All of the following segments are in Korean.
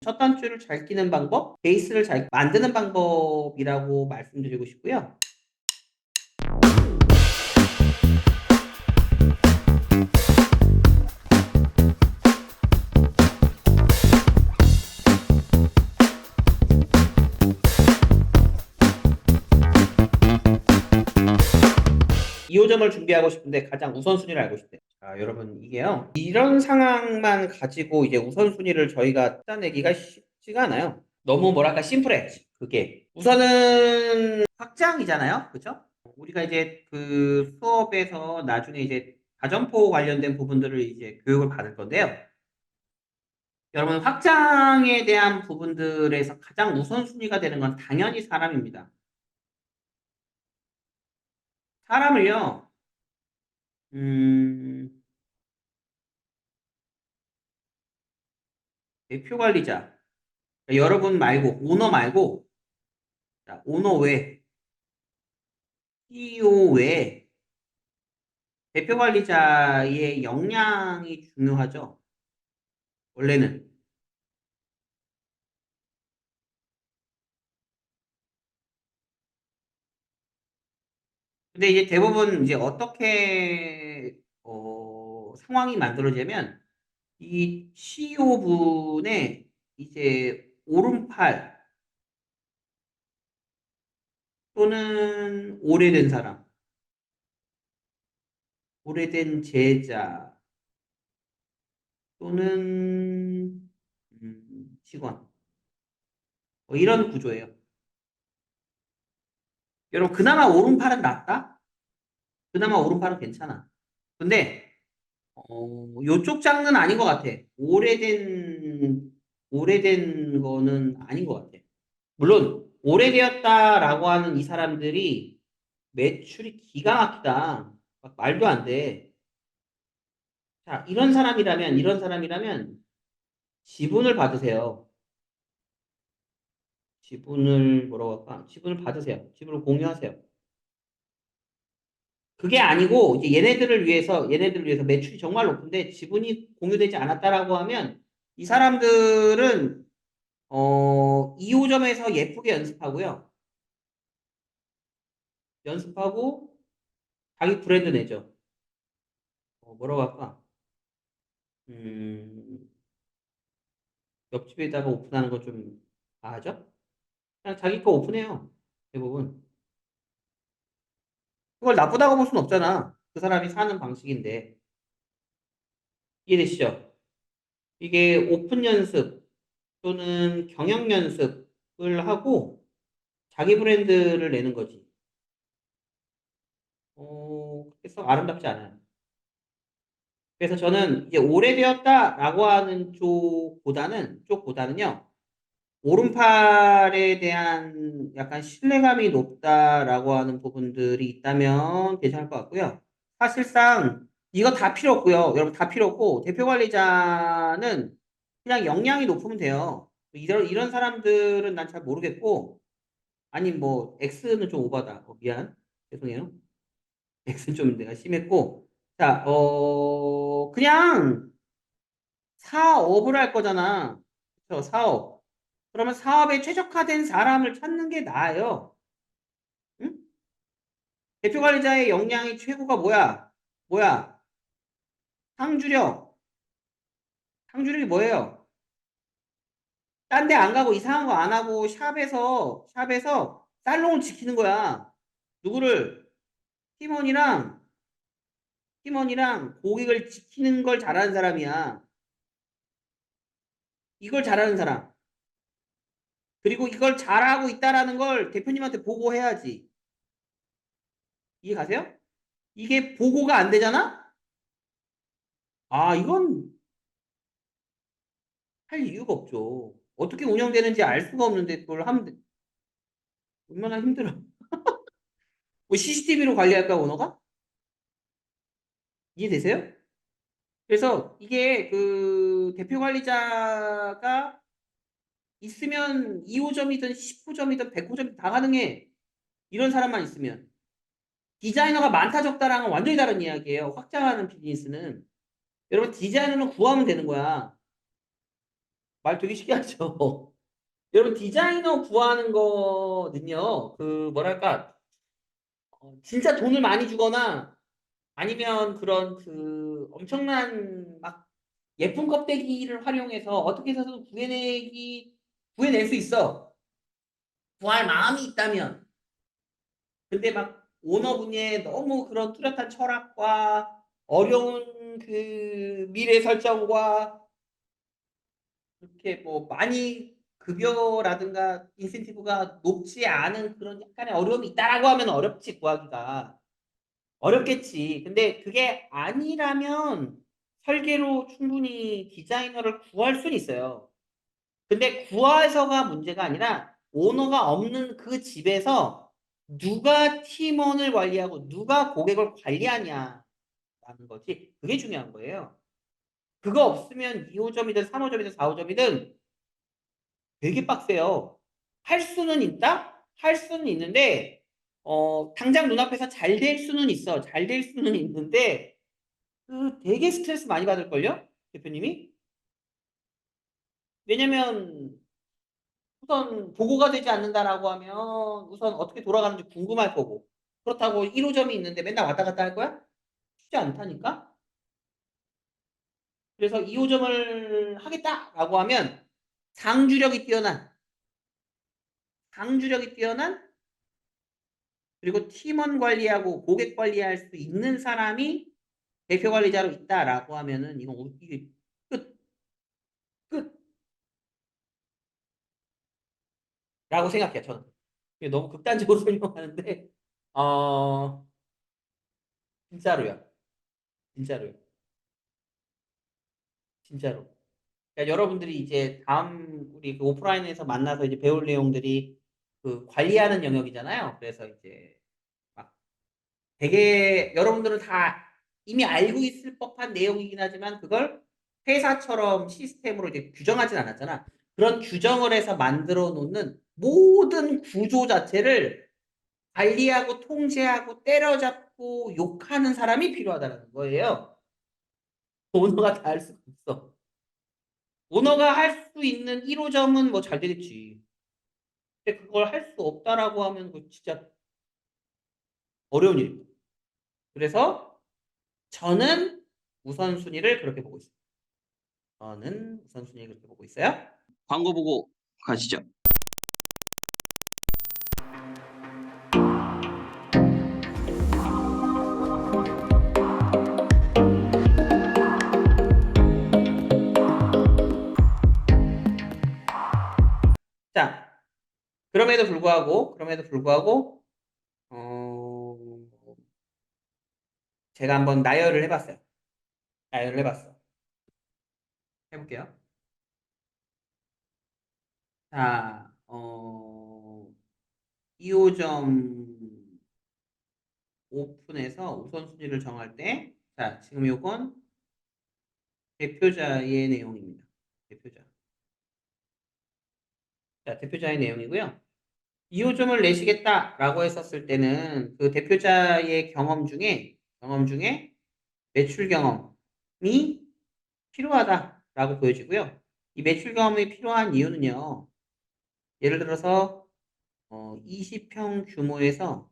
첫 단추를 잘 끼는 방법, 베이스를 잘 만드는 방법이라고 말씀드리고 싶고요. 이 2호점을 준비하고 싶은데 가장 우선순위를 알고 싶대요. 자, 여러분, 이게요. 이런 상황만 가지고 이제 우선순위를 저희가 짜내기가 쉽지가 않아요. 너무 뭐랄까 심플해. 그게. 우선은 확장이잖아요. 그죠? 우리가 이제 그 수업에서 나중에 이제 가점포 관련된 부분들을 이제 교육을 받을 건데요. 여러분, 확장에 대한 부분들에서 가장 우선순위가 되는 건 당연히 사람입니다. 사람을요, 음, 대표 관리자. 그러니까 여러분 말고, 오너 말고, 자, 오너 외, CEO 외, 대표 관리자의 역량이 중요하죠. 원래는. 근데 이제 대부분 이제 어떻게, 상황이 만들어지면, 이 CEO 분의 이제 오른팔 또는 오래된 사람, 오래된 제자 또는 직원 뭐 이런 구조예요. 여러분 그나마 오른팔은 낫다? 그나마 오른팔은 괜찮아. 근데 요쪽 장르는 아닌 것 같아. 오래된 거는 아닌 것 같아. 물론 오래되었다라고 하는 이 사람들이 매출이 기가 막히다. 막 말도 안 돼. 자, 이런 사람이라면 지분을 받으세요. 지분을 뭐라고 할까? 지분을 받으세요. 지분을 공유하세요. 그게 아니고 이제 얘네들을 위해서 매출이 정말 높은데 지분이 공유되지 않았다라고 하면 이 사람들은 2호점에서 예쁘게 연습하고요. 연습하고 자기 브랜드 내죠. 뭐라고 할까? 음, 옆집에다가 오픈하는 거 좀 아죠? 그냥 자기 거 오픈해요. 대부분. 그걸 나쁘다고 볼 수는 없잖아. 그 사람이 사는 방식인데. 이해되시죠? 이게 오픈 연습 또는 경영 연습을 하고 자기 브랜드를 내는 거지. 그렇게 썩 아름답지 않아요. 그래서 저는 이제 오래되었다라고 하는 쪽보다는요, 오른팔에 대한 약간 신뢰감이 높다라고 하는 부분들이 있다면 괜찮을 것 같고요. 사실상 이거 다 필요 없고요. 여러분 다 필요 없고 대표 관리자는 그냥 역량이 높으면 돼요. 이런 사람들은 난 잘 모르겠고 아니 뭐 X는 좀 오바다. 미안. 죄송해요. X는 좀 내가 심했고 자, 그냥 사업을 할 거잖아. 그쵸, 사업. 그러면 사업에 최적화된 사람을 찾는 게 나아요. 응? 대표 관리자의 역량이 최고가 뭐야? 뭐야? 상주력. 상주력이 뭐예요? 딴 데 안 가고 이상한 거 안 하고 샵에서 살롱을 지키는 거야. 누구를? 팀원이랑 고객을 지키는 걸 잘하는 사람이야. 이걸 잘하는 사람. 그리고 이걸 잘하고 있다라는 걸 대표님한테 보고해야지. 이해 가세요? 이게 보고가 안 되잖아? 아, 이건 할 이유가 없죠. 어떻게 운영되는지 알 수가 없는데 그걸 하면 얼마나 힘들어. 뭐 CCTV로 관리할까, 오너가? 이해되세요? 그래서 이게 그 대표 관리자가 있으면 2호점이든 10호점이든 100호점이든 다 가능해. 이런 사람만 있으면. 디자이너가 많다 적다랑은 완전히 다른 이야기예요. 확장하는 비즈니스는. 여러분 디자이너는 구하면 되는 거야. 말 되게 신기하죠. 여러분 디자이너 구하는 거는요, 그 뭐랄까 진짜 돈을 많이 주거나 아니면 그런 그 엄청난 막 예쁜 껍데기를 활용해서 어떻게 해서든 구해낼 수 있어. 구할 마음이 있다면. 근데 막 오너분의 너무 그런 뚜렷한 철학과 어려운 그 미래 설정과 그렇게 뭐 많이 급여라든가 인센티브가 높지 않은 그런 약간의 어려움이 있다라고 하면 어렵지 구하기가. 어렵겠지. 근데 그게 아니라면 설계로 충분히 디자이너를 구할 수는 있어요. 근데 구해서가 문제가 아니라 오너가 없는 그 집에서 누가 팀원을 관리하고 누가 고객을 관리하냐라는 거지. 그게 중요한 거예요. 그거 없으면 2호점이든 3호점이든 4호점이든 되게 빡세요. 할 수는 있다? 할 수는 있는데 당장 눈앞에서 잘 될 수는 있어. 잘 될 수는 있는데 그 되게 스트레스 많이 받을걸요? 대표님이? 왜냐면 우선 보고가 되지 않는다라고 하면 우선 어떻게 돌아가는지 궁금할 거고 그렇다고 1호점이 있는데 맨날 왔다 갔다 할 거야? 쉽지 않다니까? 그래서 2호점을 하겠다라고 하면 상주력이 뛰어난 상주력이 뛰어난 그리고 팀원 관리하고 고객 관리할 수 있는 사람이 대표 관리자로 있다라고 하면은 이건 이게 끝, 끝라고 생각해요, 저는. 이게 너무 극단적으로 설명하는데, 어, 진짜로요. 진짜로요. 진짜로. 그러니까 여러분들이 이제 다음 우리 그 오프라인에서 만나서 이제 배울 내용들이 그 관리하는 영역이잖아요. 그래서 이제 막 되게 여러분들은 다 이미 알고 있을 법한 내용이긴 하지만 그걸 회사처럼 시스템으로 이제 규정하진 않았잖아. 그런 규정을 해서 만들어 놓는 모든 구조 자체를 관리하고 통제하고 때려잡고 욕하는 사람이 필요하다는 거예요. 오너가 다 할 수가 없어. 오너가 할 수 있는 1호점은 뭐 잘 되겠지. 근데 그걸 할 수 없다라고 하면 그 진짜 어려운 일입니다. 그래서 저는 우선순위를 그렇게 보고 있습니다. 저는 우선순위를 그렇게 보고 있어요. 광고 보고 가시죠. 자, 그럼에도 불구하고, 어, 제가 한번 나열을 해봤어요. 나열을 해봤어. 해볼게요. 자, 2호점 오픈해서 우선순위를 정할 때, 자, 지금 요건 대표자의 내용입니다. 대표자. 자, 대표자의 내용이고요. 2호점을 내시겠다라고 했었을 때는 그 대표자의 경험 중에 매출 경험이 필요하다라고 보여지고요. 이 매출 경험이 필요한 이유는요. 예를 들어서 20평 규모에서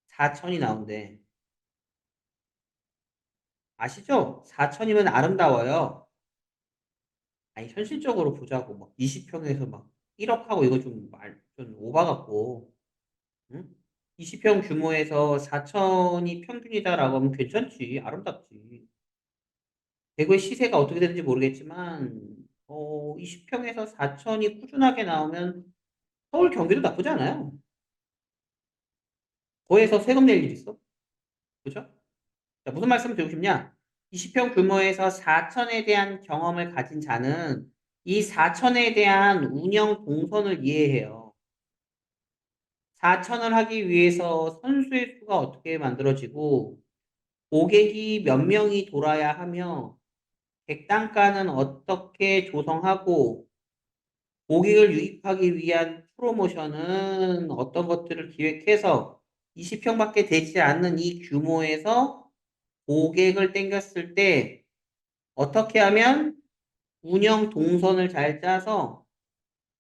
4천이 나온대. 아시죠? 4천이면 아름다워요. 아니 현실적으로 보자고 막 20평에서 막 1억 하고 이거 좀 오바 같고 응? 20평 규모에서 4천이 평균이다라고 하면 괜찮지 아름답지 대구의 시세가 어떻게 되는지 모르겠지만 20평에서 4천이 꾸준하게 나오면 서울 경기도 나쁘지 않아요 거기에서 세금 낼 일 있어 그죠? 자, 무슨 말씀을 드리고 싶냐 20평 규모에서 4천에 대한 경험을 가진 자는 이 4천에 대한 운영 동선을 이해해요 4천을 하기 위해서 선수의 수가 어떻게 만들어지고 고객이 몇 명이 돌아야 하며 객단가는 어떻게 조성하고 고객을 유입하기 위한 프로모션은 어떤 것들을 기획해서 20평밖에 되지 않는 이 규모에서 고객을 땡겼을 때 어떻게 하면 운영 동선을 잘 짜서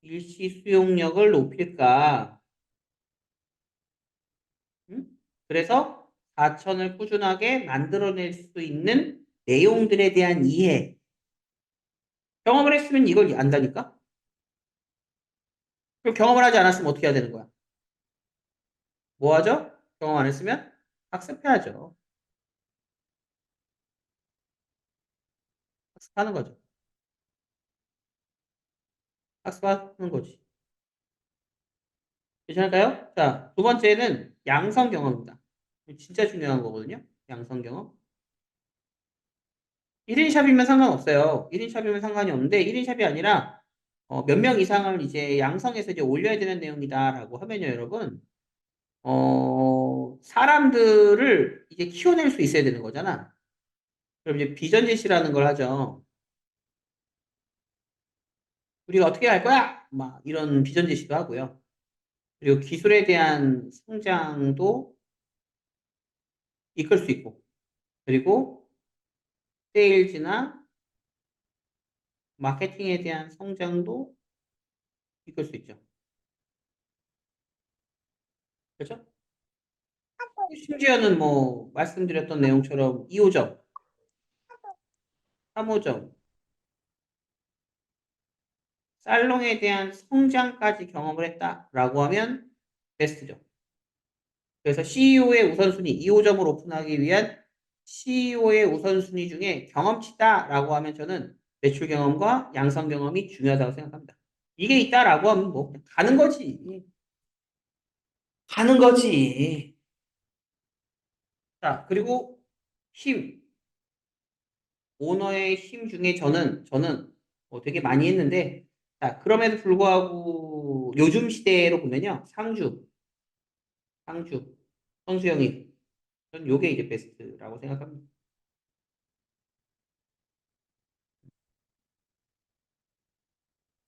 일시 수용력을 높일까? 응? 그래서 4천을 꾸준하게 만들어낼 수 있는 내용들에 대한 이해. 경험을 했으면 이걸 안다니까? 그럼 경험을 하지 않았으면 어떻게 해야 되는 거야? 뭐 하죠? 경험 안 했으면 학습해야죠. 학습하는 거죠. 학습하는 거지. 괜찮을까요? 자, 두 번째는 양성 경험입니다. 진짜 중요한 거거든요. 양성 경험. 1인 샵이면 상관없어요. 1인 샵이면 상관이 없는데 1인 샵이 아니라 몇 명 이상을 이제 양성해서 이제 올려야 되는 내용이다라고 하면요, 여러분. 사람들을 이제 키워낼 수 있어야 되는 거잖아. 그럼 이제 비전 제시라는 걸 하죠. 우리가 어떻게 할 거야? 막 이런 비전 제시도 하고요. 그리고 기술에 대한 성장도 이끌 수 있고, 그리고 세일즈나 마케팅에 대한 성장도 이끌 수 있죠. 그렇죠? 심지어는 뭐 말씀드렸던 내용처럼 2호점, 3호점, 살롱에 대한 성장까지 경험을 했다라고 하면 베스트죠. 그래서 CEO의 우선순위, 2호점을 오픈하기 위한 CEO의 우선순위 중에 경험치다라고 하면 저는 매출 경험과 양성 경험이 중요하다고 생각합니다. 이게 있다라고 하면 뭐 그냥 가는 거지. 가는 거지. 자, 그리고 힘. 오너의 힘 중에 저는 되게 많이 했는데, 자, 그럼에도 불구하고 요즘 시대로 보면요. 상주, 선수영이. 전 요게 이제 베스트라고 생각합니다.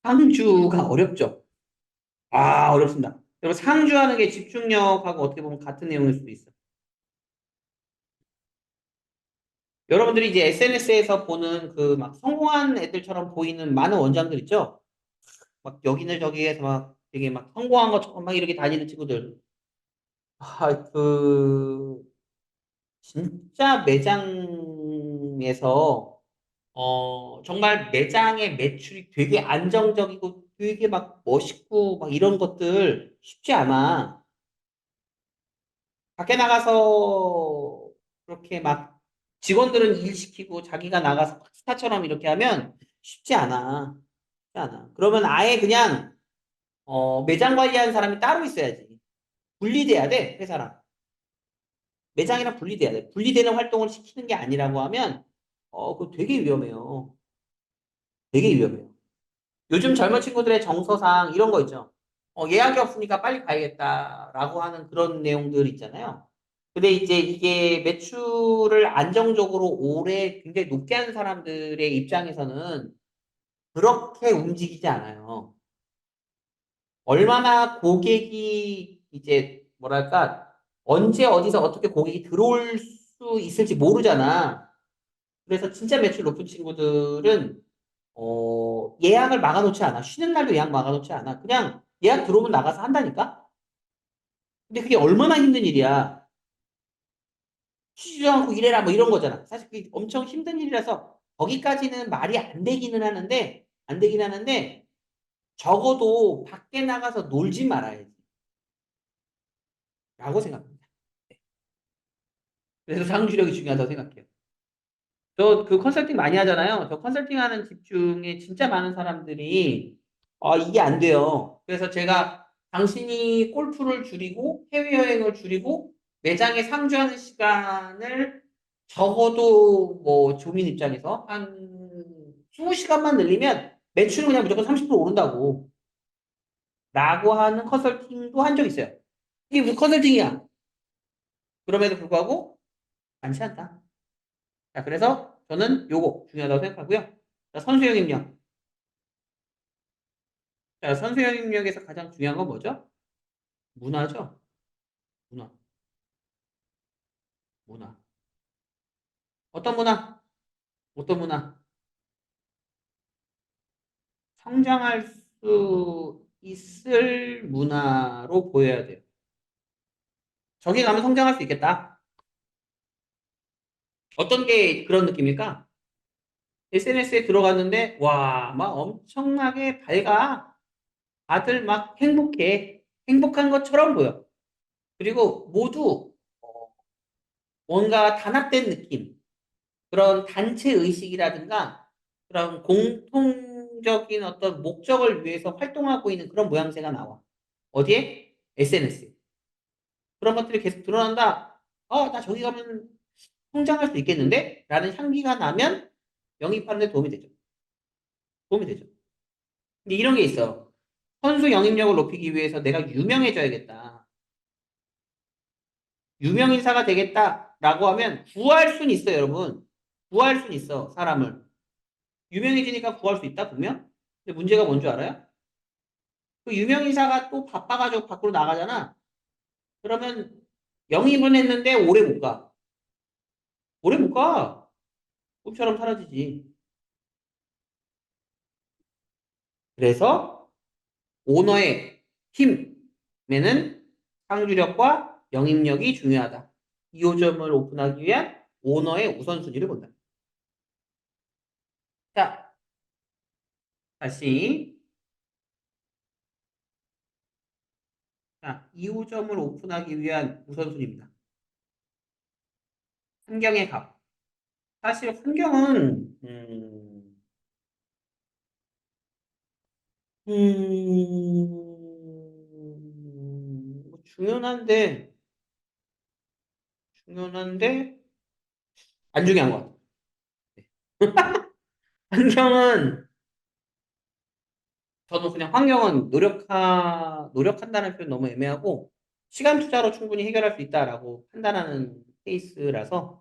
상주가 어렵죠. 아, 어렵습니다. 여러분, 상주하는 게 집중력하고 어떻게 보면 같은 내용일 수도 있어요. 여러분들이 이제 SNS에서 보는 그 막 성공한 애들처럼 보이는 많은 원장들 있죠? 막 여기는 저기에서 막 되게 막 성공한 것처럼 막 이렇게 다니는 친구들. 아, 진짜 매장에서, 정말 매장의 매출이 되게 안정적이고 되게 막 멋있고 막 이런 것들 쉽지 않아. 밖에 나가서 그렇게 막 직원들은 일 시키고 자기가 나가서 스타처럼 이렇게 하면 쉽지 않아. 쉽지 않아. 그러면 아예 그냥 매장 관리하는 사람이 따로 있어야지. 분리돼야 돼, 회사랑. 매장이랑 분리돼야 돼. 분리되는 활동을 시키는 게 아니라고 하면 그거 되게 위험해요. 되게 위험해요. 요즘 젊은 친구들의 정서상 이런 거 있죠. 예약이 없으니까 빨리 가야겠다라고 하는 그런 내용들 있잖아요. 근데 이제 이게 매출을 안정적으로 오래 굉장히 높게 하는 사람들의 입장에서는 그렇게 움직이지 않아요. 얼마나 고객이 이제 뭐랄까 언제 어디서 어떻게 고객이 들어올 수 있을지 모르잖아. 그래서 진짜 매출 높은 친구들은 예약을 막아놓지 않아. 쉬는 날도 예약 막아놓지 않아. 그냥 예약 들어오면 나가서 한다니까? 근데 그게 얼마나 힘든 일이야. 쉬지도 않고 일해라 뭐 이런 거잖아. 사실 그게 엄청 힘든 일이라서 거기까지는 말이 안 되긴 하는데 적어도 밖에 나가서 놀지 말아야지. 라고 생각합니다. 그래서 상주력이 중요하다고 생각해요. 저 그 컨설팅 많이 하잖아요. 저 컨설팅 하는 집 중에 진짜 많은 사람들이 이게 안 돼요. 그래서 제가 당신이 골프를 줄이고 해외여행을 줄이고 매장에 상주하는 시간을 적어도 뭐 조민 입장에서 한 20시간만 늘리면 매출은 그냥 무조건 30% 오른다고 라고 하는 컨설팅도 한 적 있어요. 이게 무슨 컨설팅이야? 그럼에도 불구하고 많지 않다. 자, 그래서 저는 요거 중요하다고 생각하고요. 자, 선수형 입력. 자, 선수형 입력에서 가장 중요한 건 뭐죠? 문화죠? 문화. 문화. 어떤 문화? 어떤 문화? 성장할 수 있을 문화로 보여야 돼요. 저기 가면 성장할 수 있겠다. 어떤 게 그런 느낌일까? SNS에 들어갔는데, 와, 막 엄청나게 밝아. 다들 막 행복해. 행복한 것처럼 보여. 그리고 모두 뭔가 단합된 느낌. 그런 단체 의식이라든가 그런 공통적인 어떤 목적을 위해서 활동하고 있는 그런 모양새가 나와. 어디에? SNS. 그런 것들이 계속 드러난다. 나 저기 가면 성장할 수 있겠는데? 라는 향기가 나면 영입하는 데 도움이 되죠. 도움이 되죠. 근데 이런 게 있어. 선수 영입력을 높이기 위해서 내가 유명해져야겠다. 유명인사가 되겠다라고 하면 구할 수는 있어요, 여러분. 구할 수는 있어, 사람을. 유명해지니까 구할 수 있다, 분명? 근데 문제가 뭔 줄 알아요? 그 유명인사가 또 바빠가지고 밖으로 나가잖아. 그러면 영입은 했는데 오래 못 가. 오래 못 가. 꿈처럼 사라지지. 그래서 오너의 팀에는 상주력과 영입력이 중요하다. 2호점을 오픈하기 위한 오너의 우선순위를 본다. 자, 다시. 자, 2호점을 오픈하기 위한 우선순위입니다. 환경의 값. 사실 환경은 뭐 중요한데 안 중요한 것 같아요. 환경은 저도 그냥 환경은 노력한다는 표현 너무 애매하고 시간 투자로 충분히 해결할 수 있다라고 판단하는 케이스라서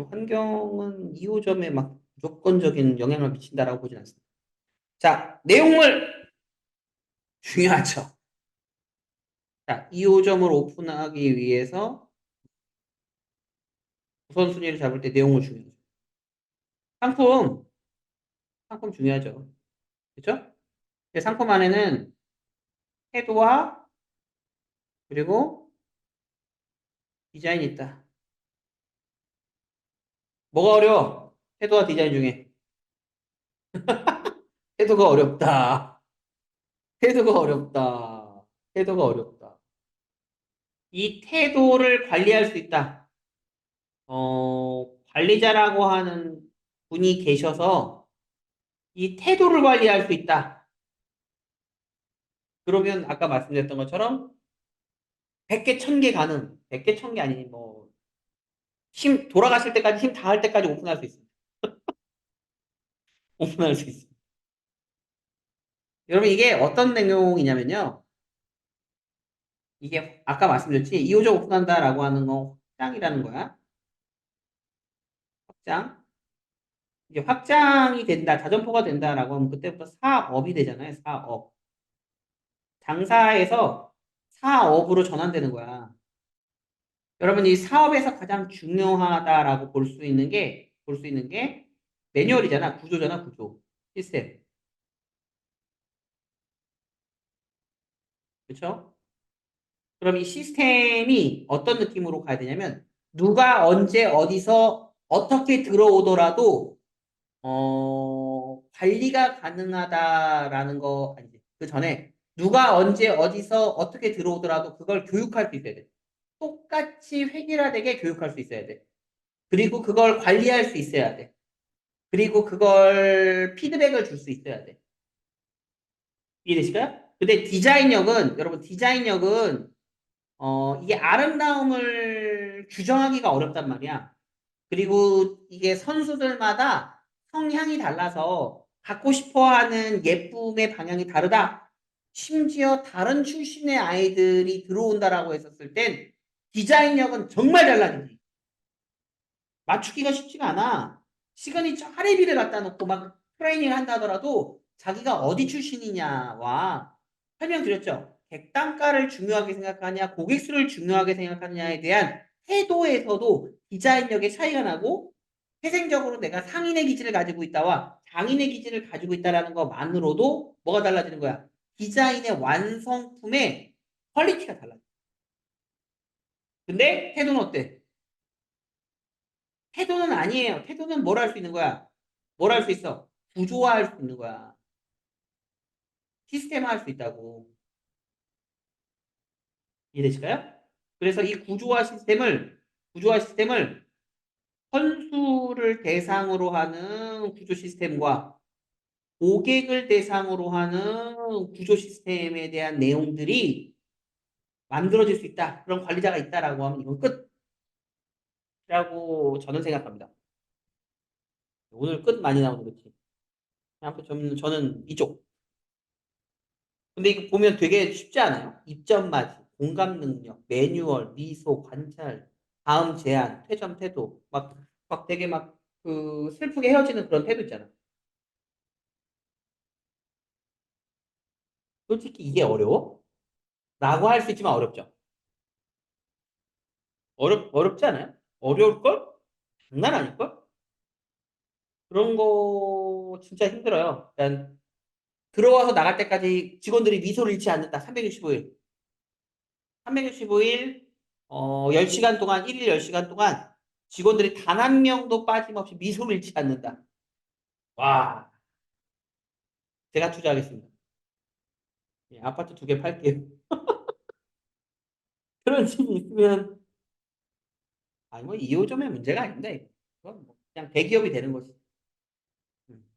환경은 2호점에 막 무조건적인 영향을 미친다라고 보진 않습니다. 자, 내용물 중요하죠. 자, 2호점을 오픈하기 위해서 우선순위를 잡을 때 내용물 중요하죠. 상품, 상품 중요하죠. 그렇죠? 상품 안에는 태도와 그리고 디자인이 있다. 뭐가 어려워? 태도와 디자인 중에. 태도가 어렵다. 태도가 어렵다. 태도가 어렵다. 이 태도를 관리할 수 있다. 관리자라고 하는 분이 계셔서 이 태도를 관리할 수 있다. 그러면 아까 말씀드렸던 것처럼 100개, 1000개 가능. 100개, 1000개 아니니 뭐 돌아가실 때까지 힘 다할 때까지 오픈할 수 있습니다. 오픈할 수 있습니다. 여러분 이게 어떤 내용이냐면요. 이게 아까 말씀드렸지 2호점 오픈한다라고 하는 거 확장이라는 거야. 확장. 이제 확장이 된다, 자점포가 된다라고 하면 그때부터 사업이 되잖아요. 사업. 장사에서 사업으로 전환되는 거야. 여러분 이 사업에서 가장 중요하다라고 볼 수 있는 게 매뉴얼이잖아. 구조잖아, 구조. 시스템. 그렇죠? 그럼 이 시스템이 어떤 느낌으로 가야 되냐면 누가 언제 어디서 어떻게 들어오더라도 관리가 가능하다라는 거 아니지. 그 전에 누가 언제 어디서 어떻게 들어오더라도 그걸 교육할 수 있어야 돼. 똑같이 획일화되게 교육할 수 있어야 돼. 그리고 그걸 관리할 수 있어야 돼. 그리고 그걸 피드백을 줄 수 있어야 돼. 이해되실까요? 근데 디자인력은 여러분 디자인력은 이게 아름다움을 규정하기가 어렵단 말이야. 그리고 이게 선수들마다 성향이 달라서 갖고 싶어 하는 예쁨의 방향이 다르다. 심지어 다른 출신의 아이들이 들어온다라고 했었을 땐 디자인력은 정말 달라지지. 맞추기가 쉽지가 않아. 시그니처 하레비를 갖다 놓고 막 트레이닝을 한다 하더라도 자기가 어디 출신이냐와 설명드렸죠. 객단가를 중요하게 생각하냐, 고객 수를 중요하게 생각하느냐에 대한 태도에서도 디자인력의 차이가 나고 태생적으로 내가 상인의 기질을 가지고 있다와 장인의 기질을 가지고 있다라는 것만으로도 뭐가 달라지는 거야? 디자인의 완성품의 퀄리티가 달라져. 근데 태도는 어때? 태도는 아니에요. 태도는 뭘 할 수 있는 거야? 뭘 할 수 있어? 구조화할 수 있는 거야. 시스템화할 수 있다고. 이해되실까요? 그래서 이 구조화 시스템을 선수를 대상으로 하는 구조 시스템과 고객을 대상으로 하는 구조 시스템에 대한 내용들이 만들어질 수 있다. 그런 관리자가 있다라고 하면 이건 끝이라고 저는 생각합니다. 오늘 끝 많이 나오는 거지. 아무튼 저는 이쪽. 근데 이거 보면 되게 쉽지 않아요? 입점 맞이, 공감 능력, 매뉴얼, 미소, 관찰, 다음 제안, 퇴점 태도. 막 되게 막 그 슬프게 헤어지는 그런 태도 있잖아. 솔직히 이게 어려워? 라고 할 수 있지만 어렵죠. 어렵지 않아요? 어려울걸? 장난 아닐걸? 그런 거 진짜 힘들어요. 일단 들어와서 나갈 때까지 직원들이 미소를 잃지 않는다. 365일. 365일 10시간 동안 1일 10시간 동안 직원들이 단 한 명도 빠짐없이 미소를 잃지 않는다. 와, 제가 투자하겠습니다. 예, 아파트 2개 팔게요. 그런 집이 있으면 아니 뭐 2호점의 문제가 아닌데 그건 뭐 그냥 대기업이 되는 거지.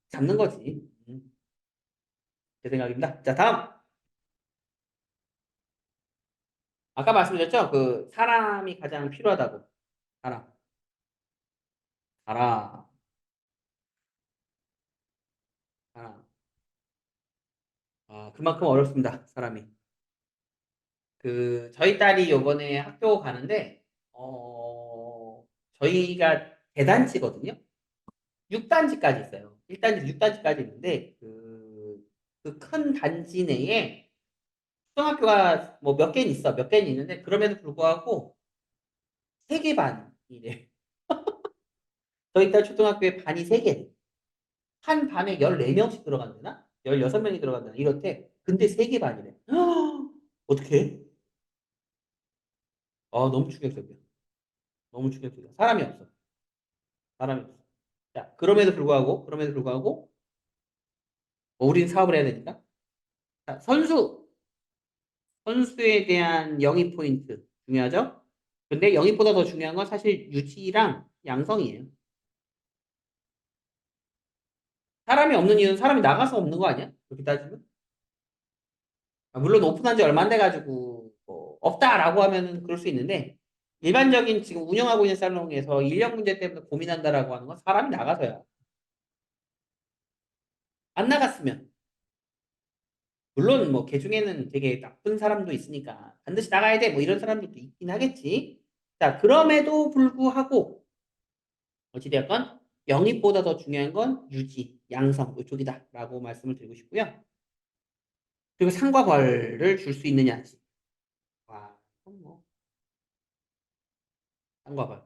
잡는 거지. 제 생각입니다. 자, 다음. 아까 말씀드렸죠? 그 사람이 가장 필요하다고. 사람. 사람. 사람. 그만큼 어렵습니다. 사람이. 그 저희 딸이 요번에 학교 가는데 저희가 대단지거든요. 6단지까지 있어요. 1단지, 6단지까지 있는데 그 큰 단지 내에 초등학교가 뭐 몇 개는 있어. 몇 개는 있는데 그럼에도 불구하고 3개 반이래. 저희 딸 초등학교에 반이 3개. 한 반에 14명씩 들어간다나? 16명이 들어간다나? 이렇대. 근데 3개 반이래. 어떻게? 너무 충격적이야. 너무 충격적이야. 사람이 없어. 사람이 없어. 자, 그럼에도 불구하고, 우린 사업을 해야 되니까. 자, 선수에 대한 영입 포인트 중요하죠? 근데 영입보다 더 중요한 건 사실 유지랑 양성이에요. 사람이 없는 이유는 사람이 나가서 없는 거 아니야? 그렇게 따지면? 물론 오픈한 지 얼마 안 돼가지고 뭐 없다라고 하면은 그럴 수 있는데 일반적인 지금 운영하고 있는 살롱에서 인력 문제 때문에 고민한다라고 하는 건 사람이 나가서야. 안 나갔으면 물론 뭐 개중에는 되게 나쁜 사람도 있으니까 반드시 나가야 돼 뭐 이런 사람들도 있긴 하겠지. 자, 그럼에도 불구하고 어찌되었건 영입보다 더 중요한 건 유지, 양성 이쪽이다라고 말씀을 드리고 싶고요. 그리고 상과 벌을 줄 수 있느냐지. 와, 그건 뭐 상과 벌.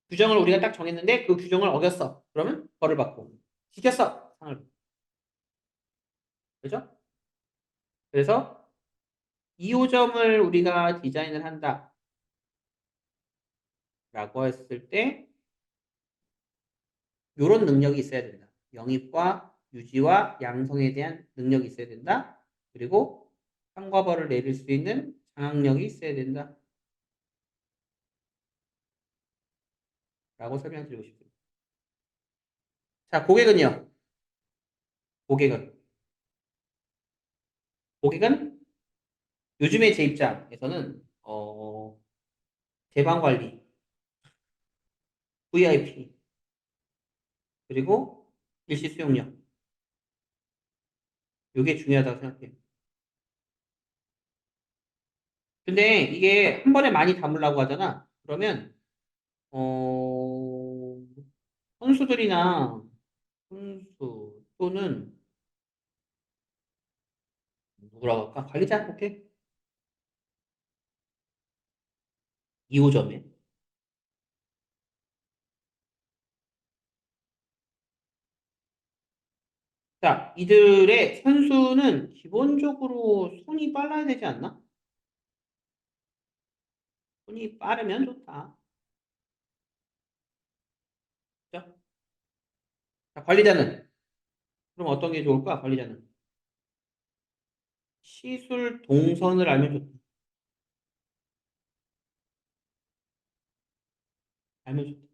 규정을 우리가 딱 정했는데 그 규정을 어겼어. 그러면 벌을 받고. 지켰어. 상을 받고. 그죠? 그래서 2호점을 우리가 디자인을 한다라고 했을 때 이런 능력이 있어야 된다. 영입과 유지와 양성에 대한 능력이 있어야 된다. 그리고 상과 벌을 내릴 수 있는 장악력이 있어야 된다. 라고 설명드리고 싶습니다. 자, 고객은 고객은 요즘에 제 입장에서는 제방 관리, VIP 그리고 일시 수용력 이게 중요하다고 생각해요. 근데 이게 한 번에 많이 담으려고 하잖아. 그러면 어, 선수들이나 선수 또는 누구라고 할까? 관리자? 오케이. 2호점에 자, 이들의 선수는 기본적으로 손이 빨라야 되지 않나? 손이 빠르면 좋다. 그죠? 자, 관리자는? 그럼 어떤 게 좋을까? 관리자는? 시술 동선을 알면 좋다. 알면 좋다.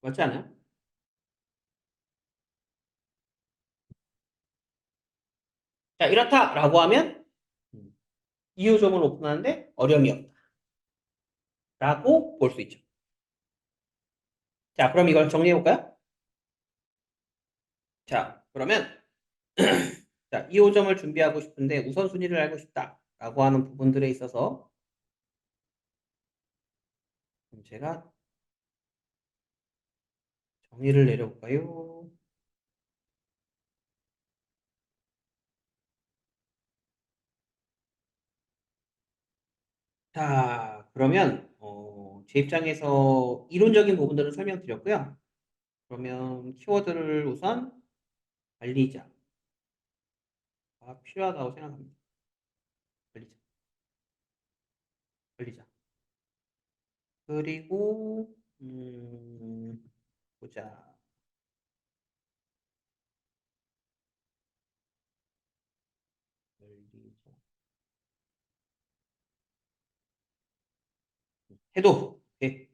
맞지 않아요? 자, 이렇다라고 하면 2호점을 오픈하는데 어려움이 없다라고 볼 수 있죠. 자, 그럼 이걸 정리해 볼까요? 자, 그러면 자, 2호점을 준비하고 싶은데 우선순위를 알고 싶다라고 하는 부분들에 있어서 그럼 제가 정의를 내려볼까요? 자, 그러면 제 입장에서 이론적인 부분들은 설명드렸고요. 그러면 키워드를 우선 관리자가 필요하다고 생각합니다. 관리자, 관리자. 그리고 보자. 관리자. 태도. 네.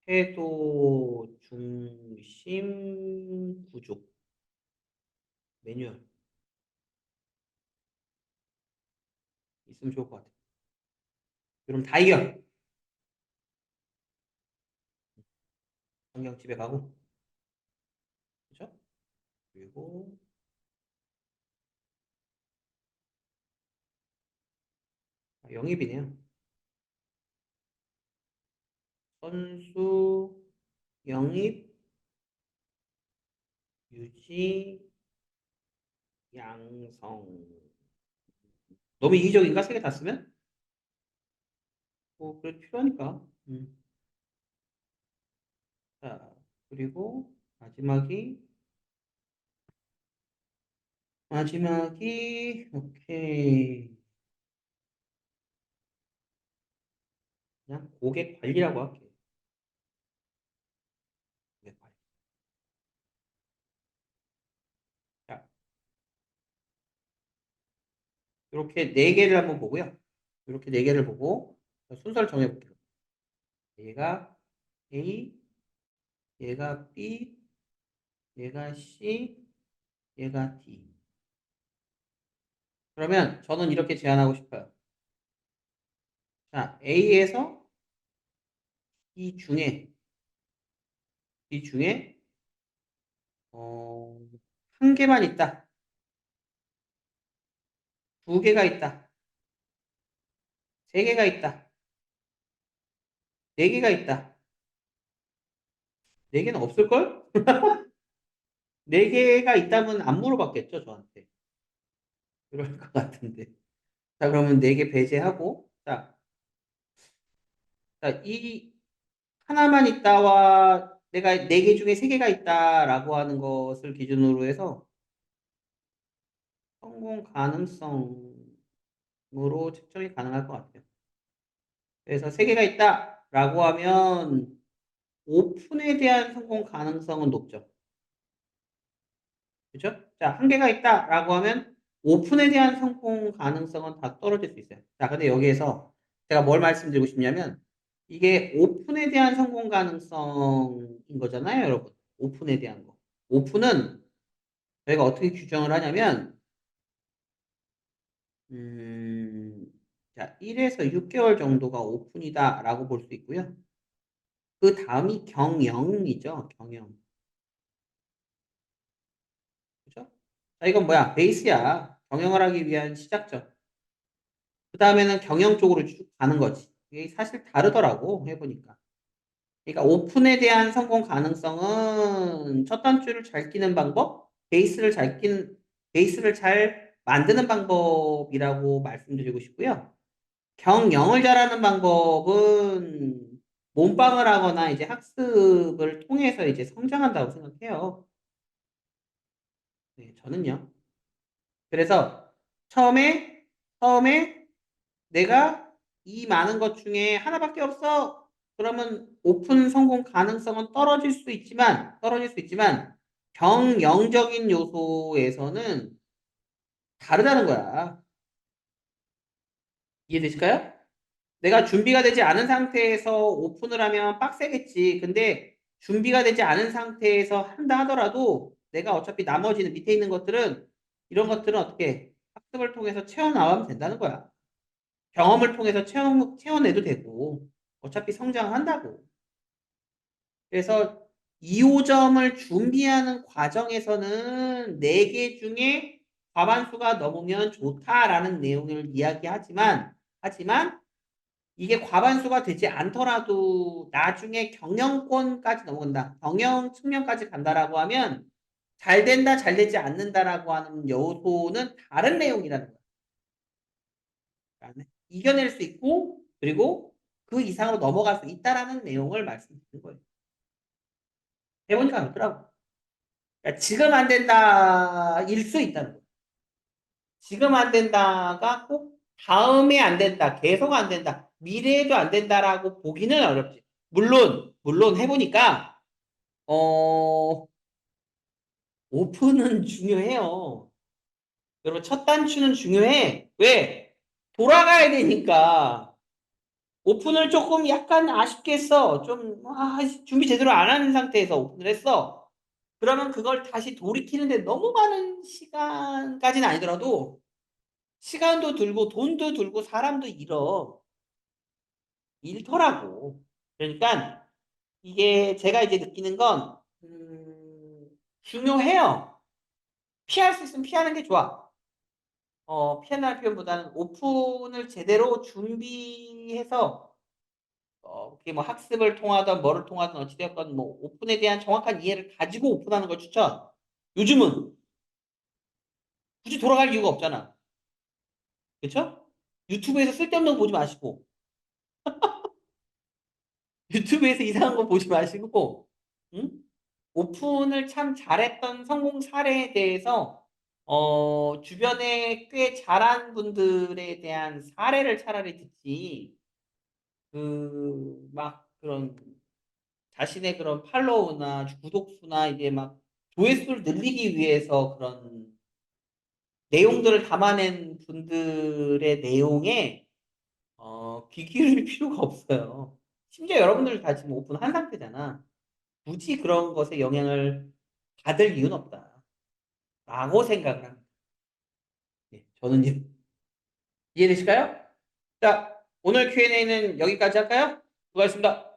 태도 중심 구조 매뉴얼 있으면 좋을 것 같아요. 그럼 다 이겨. 성경 집에 가고, 그죠? 그리고 영입이네요. 선수 영입 유지 양성. 너무 이기적인가? 세 개 다 쓰면? 뭐 그래 필요하니까. 자, 그리고 마지막이 오케이. 그냥 고객 관리라고 할게. 고객 관리. 자, 이렇게 네 개를 한번 보고요. 이렇게 네 개를 보고 순서를 정해볼게요. 얘가 A, 얘가 B, 얘가 C, 얘가 D. 그러면 저는 이렇게 제안하고 싶어요. 자, A에서 이 중에 어, 한 개만 있다. 두 개가 있다. 세 개가 있다. 네 개가 있다. 네 개는 없을걸? 네 개가 있다면 안 물어봤겠죠, 저한테. 그럴 것 같은데. 자, 그러면 네 개 배제하고, 이 하나만 있다와 내가 네 개 중에 세 개가 있다라고 하는 것을 기준으로 해서 성공 가능성으로 측정이 가능할 것 같아요. 그래서 세 개가 있다라고 하면 오픈에 대한 성공 가능성은 높죠. 그죠? 자, 한 개가 있다라고 하면 오픈에 대한 성공 가능성은 다 떨어질 수 있어요. 자, 근데 여기에서 제가 뭘 말씀드리고 싶냐면 이게 오픈에 대한 성공 가능성인 거잖아요, 여러분. 오픈에 대한 거. 오픈은 저희가 어떻게 규정을 하냐면 음, 자, 1에서 6개월 정도가 오픈이다라고 볼 수 있고요. 그 다음이 경영이죠, 경영. 그죠? 자, 이건 뭐야? 베이스야. 경영을 하기 위한 시작점. 그 다음에는 경영 쪽으로 쭉 가는 거지. 이게 사실 다르더라고, 해보니까. 그러니까 오픈에 대한 성공 가능성은 첫 단추를 잘 끼는 방법, 베이스를 잘 만드는 방법이라고 말씀드리고 싶고요. 경영을 잘하는 방법은 몸빵을 하거나 이제 학습을 통해서 이제 성장한다고 생각해요. 네, 저는요. 그래서 처음에 내가 이 많은 것 중에 하나밖에 없어. 그러면 오픈 성공 가능성은 떨어질 수 있지만 경영적인 요소에서는 다르다는 거야. 이해되실까요? 내가 준비가 되지 않은 상태에서 오픈을 하면 빡세겠지. 근데 준비가 되지 않은 상태에서 한다 하더라도 내가 어차피 나머지는 밑에 있는 것들은 이런 것들은 어떻게 학습을 통해서 채워나가면 된다는 거야. 경험을 통해서 채워내도 되고 어차피 성장한다고. 그래서 2호점을 준비하는 과정에서는 4개 중에 과반수가 넘으면 좋다라는 내용을 하지만 이게 과반수가 되지 않더라도 나중에 경영권까지 넘어간다. 경영 측면까지 간다라고 하면 잘 된다, 잘 되지 않는다라고 하는 요소는 다른 내용이라는 거야. 그러니까 이겨낼 수 있고 그리고 그 이상으로 넘어갈 수 있다라는 내용을 말씀드리는 거예요. 해보니까 그렇더라고. 그러니까 지금 안 된다 일 수 있다는 거예요. 지금 안 된다가 꼭 다음에 안 된다, 계속 안 된다, 미래에도 안 된다라고 보기는 어렵지. 물론 해보니까 오픈은 중요해요. 여러분 첫 단추는 중요해. 왜? 돌아가야 되니까. 오픈을 조금 약간 아쉽게 했어. 준비 제대로 안 하는 상태에서 오픈을 했어. 그러면 그걸 다시 돌이키는데 너무 많은 시간까지는 아니더라도 시간도 들고 돈도 들고 사람도 잃더라고. 그러니까 이게 제가 이제 느끼는 건 중요해요. 피할 수 있으면 피하는 게 좋아. 피한다는 표현보다는 오픈을 제대로 준비해서 그게 뭐 학습을 통하든 뭐를 통하든 어찌되었건 뭐 오픈에 대한 정확한 이해를 가지고 오픈하는 걸 추천. 요즘은 굳이 돌아갈 이유가 없잖아. 그렇죠? 유튜브에서 쓸데없는 거 보지 마시고 유튜브에서 이상한 거 보지 마시고 응? 오픈을 참 잘했던 성공 사례에 대해서 주변에 꽤 잘한 분들에 대한 사례를 차라리 듣지 막 그런 자신의 그런 팔로우나 구독수나 이제 막 조회수를 늘리기 위해서 그런 내용들을 담아낸 분들의 내용에 귀 기울일 필요가 없어요. 심지어 여러분들 다 지금 오픈한 상태잖아. 굳이 그런 것에 영향을 받을 이유는 없다. 라고 생각을 합니다. 예, 저는 이해되실까요? 자, 오늘 Q&A는 여기까지 할까요? 수고하셨습니다.